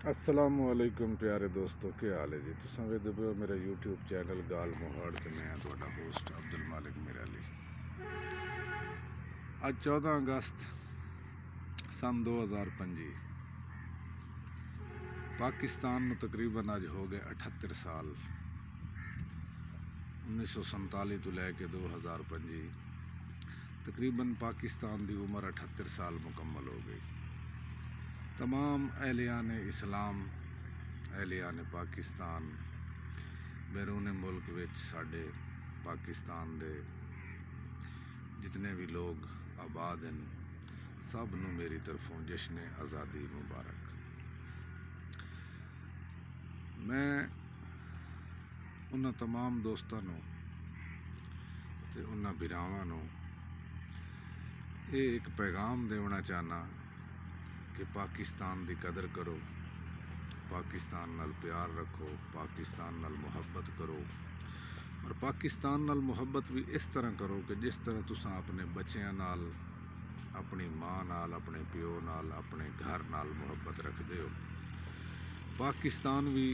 अस्सलामुअलैकुम प्यारे दोस्तों, क्या हाल है जी। तुसां वेखदे पे हो मेरा यूट्यूब चैनल गाल मोहाड़ ते मैं तुहाडा होस्ट अब्दुल मालिक मिराली। अज 14 अगस्त सन 2025 पाकिस्तान में तकरीबन अज हो गए 78 साल। 1947 तो लैके 2025 तकरीबन पाकिस्तान की उम्र 78 साल मुकम्मल हो गई। तमाम अहलियान इस्लाम, अहलियान पाकिस्तान, बैरून मुल्क विच साडे पाकिस्तान दे जितने भी लोग आबाद हैं, सब नूं मेरी तरफों जश्न आज़ादी मुबारक। मैं उन्हां तमाम दोस्तां नूं ते उन्हां भरावां नूं ये एक पैगाम देना चाहना कि पाकिस्तान की कदर करो, पाकिस्तान नाल प्यार रखो, पाकिस्तान नाल मुहब्बत करो। और पाकिस्तान नाल मुहब्बत भी इस तरह करो कि जिस तरह तुसां अपने बच्चों नाल, अपनी माँ नाल, अपने प्यो नाल, अपने घर नाल मुहब्बत रखते हो। पाकिस्तान भी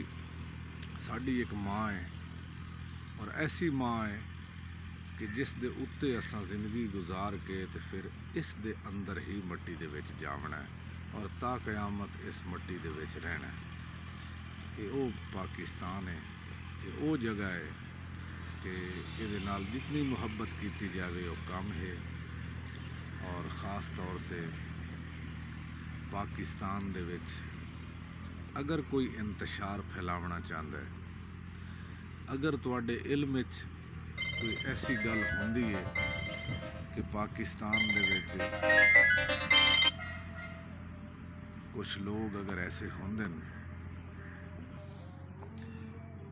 साड़ी एक माँ है, और ऐसी माँ है कि जिस दे उत्ते असां जिंदगी गुजार के ते फिर इस दे अंदर ही मट्टी दे विच जावना है और ता क़यामत इस मट्टी दे विच रहना है। ये वो पाकिस्तान है, ये वो जगह है कि ये नाल जितनी मुहब्बत की जाए वो कम है। और ख़ास तौर पे पाकिस्तान दे विच अगर कोई इंतशार फैलावना चाहता है, अगर तुहाडे इल्म विच कोई ऐसी गल होंदी है कि पाकिस्तान दे विच कुछ लोग अगर ऐसे होंदे न,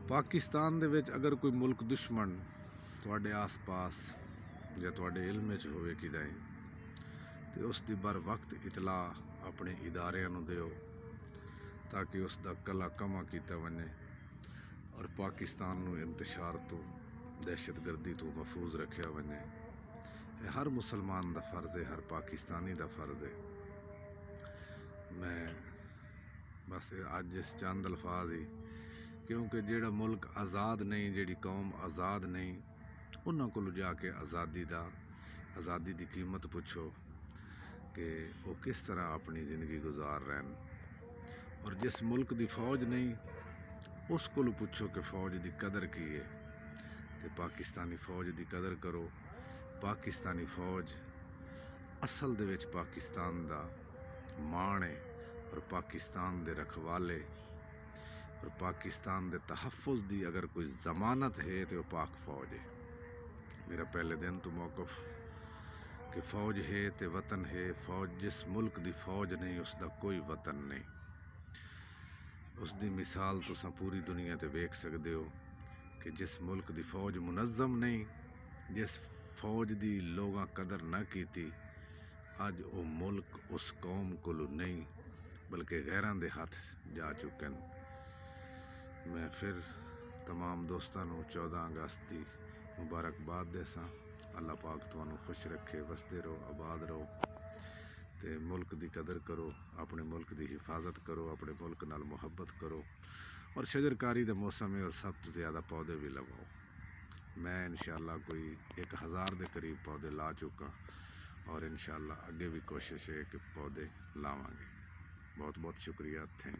पाकिस्तान दे विच अगर कोई मुल्क दुश्मन तुहाडे आस पास या तुहाडे इल्म विच होवे किदाई, तो उसकी बर वक्त इतला अपने इदारियां नूं दिओ ताकि उसका कला कमा किया वने और पाकिस्तान नूं इंतशार तो, दहशतगर्दी तो महफूज रखा वने। हर मुसलमान का फर्ज है, हर पाकिस्तानी का फर्ज है। मैं बस अज इस चंद अल्फाज ही, क्योंकि जिहड़ा मुल्क आज़ाद नहीं, जिहड़ी कौम आज़ाद नहीं, उन्हां कोल जाके आज़ादी की कीमत पुछो कि वो किस तरह अपनी ज़िंदगी गुजार रहे हैं। और जिस मुल्क की फौज नहीं, उस कोल पुछो कि फौज की कदर की है। तो पाकिस्तानी फौज की कदर करो। पाकिस्तानी फौज असल दे विच पाकिस्तान का मान है और पाकिस्तान के रखवाले, और पाकिस्तान के तहफ़्फ़ुज़ की अगर कोई ज़मानत है तो पाक फौज है। मेरा पहले दिन तो मौक़िफ़ कि फ़ौज है तो वतन है। फौज जिस मुल्क की फौज नहीं, उसका कोई वतन नहीं। उसकी मिसाल तुसां पूरी दुनिया ते वेख सकते हो कि जिस मुल्क की फौज मुनज़्ज़म नहीं, जिस फौज की लोगां कदर ना की, अज वो मुल्क उस कौम कोल नहीं बल्कि गैरां दे हथ जा चुके हैं। मैं फिर तमाम दोस्तों नूं 14 अगस्त की मुबारकबाद देसां। अल्लाह पाक तुहानूं खुश रखे, वसदे रहो, आबाद रहो, ते मुल्क की कदर करो, अपने मुल्क की हिफाजत करो, अपने मुल्क नाल मुहब्बत करो। और शजरकारी का मौसम है और सब तो ज़्यादा पौधे भी लगाओ। मैं इंशाअल्लाह कोई 1000 के करीब पौधे ला चुका, और इंशाअल्लाह अगे भी कोशिश है कि पौधे लावांगे। बहुत बहुत शुक्रिया, थैंक